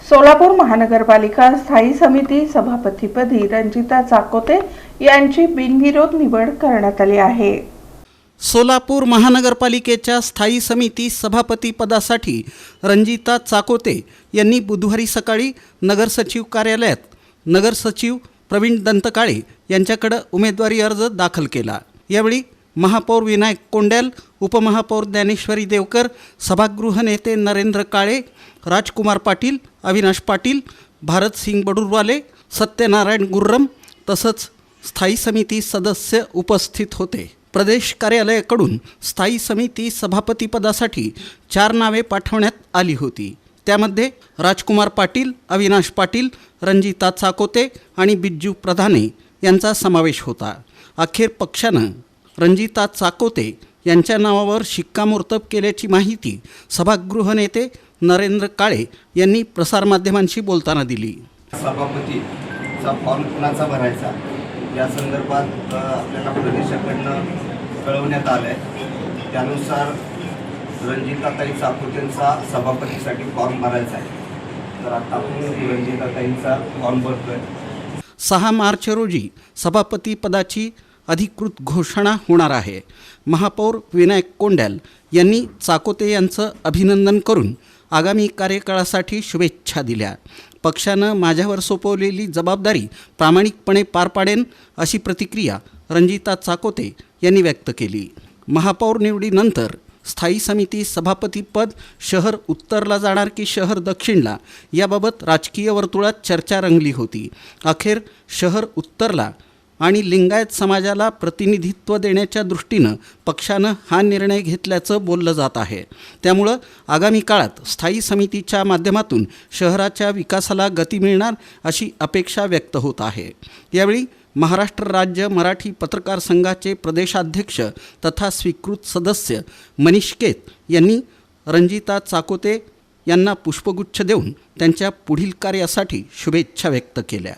सोलापूर महानगरपालिका स्थायी समिती सभापतीपदी रंजिता चाकोते यांची बिनविरोध निवड करण्यात आली आहे। सोलापूर महानगरपालिकेच्या स्थायी समिती सभापती पदासाठी रंजिता चाकोते यांनी बुधवारी सकाळी नगरसचिव कार्यालयात नगरसचिव प्रवीण दंतकाळे यांच्याकडे उमेदवारी अर्ज दाखल केला। यावेळी महापौर विनायक कोंड्याल, उपमहापौर ज्ञानेश्वरी देवकर, सभागृह नेते नरेंद्र काळे, राजकुमार पाटील, अविनाश पाटील, भारत सिंग बडुरवाले, सत्यनारायण गुर्रम तसंच स्थायी समिती सदस्य उपस्थित होते। प्रदेश कार्यालयाकडून स्थायी समिती सभापतीपदासाठी 4 नावे पाठवण्यात आली होती। त्यामध्ये राजकुमार पाटील, अविनाश पाटील, रंजिता चाकोते आणि बिज्जू प्रधाने यांचा समावेश होता। अखेर पक्षानं रंजिता चाकोते यांच्या नावावर शिक्कामोर्तब केल्याची माहिती सभागृह नेते नरेंद्र काळे यांनी प्रसारमाध्यमांशी बोलताना दिली। सभापतीचा फॉर्म कुणाचा भरायचा या संदर्भात आपल्याला प्रदेशाकडनं कळवण्यात आलं आहे। त्यानुसार रंजिताताई चाकोतेंचा सभापतीसाठी फॉर्म भरायचा आहे। तर आता आपण रंजिताताईंचा फॉर्म भरतोय। 6 मार्च रोजी सभापती पदाची अधिकृत घोषणा होणार आहे। महापौर विनायक कोंड्याल यांनी चाकोते यांचं अभिनंदन करून आगामी कार्यकाळासाठी शुभेच्छा दिल्या। पक्षानं माझ्यावर सोपवलेली जबाबदारी प्रामाणिकपणे पार पाडेन अशी प्रतिक्रिया रंजिता चाकोते यांनी व्यक्त केली। महापौर निवडीनंतर स्थायी समिती सभापतीपद शहर उत्तरला जाणार की शहर दक्षिणला याबाबत राजकीय वर्तुळात चर्चा रंगली होती। अखेर शहर उत्तरला आणि लिंगायत समाजाला प्रतिनिधित्व देण्याच्या दृष्टीनं पक्षानं हा निर्णय घेतल्याचं बोललं जात आहे। त्यामुळं आगामी काळात स्थायी समितीच्या माध्यमातून शहराच्या विकासाला गती मिळणार अशी अपेक्षा व्यक्त होत आहे। यावेळी महाराष्ट्र राज्य मराठी पत्रकार संघाचे प्रदेशाध्यक्ष तथा स्वीकृत सदस्य मनीष केत यांनी रंजिता चाकोते यांना पुष्पगुच्छ देऊन त्यांच्या पुढील कार्यासाठी शुभेच्छा व्यक्त केल्या।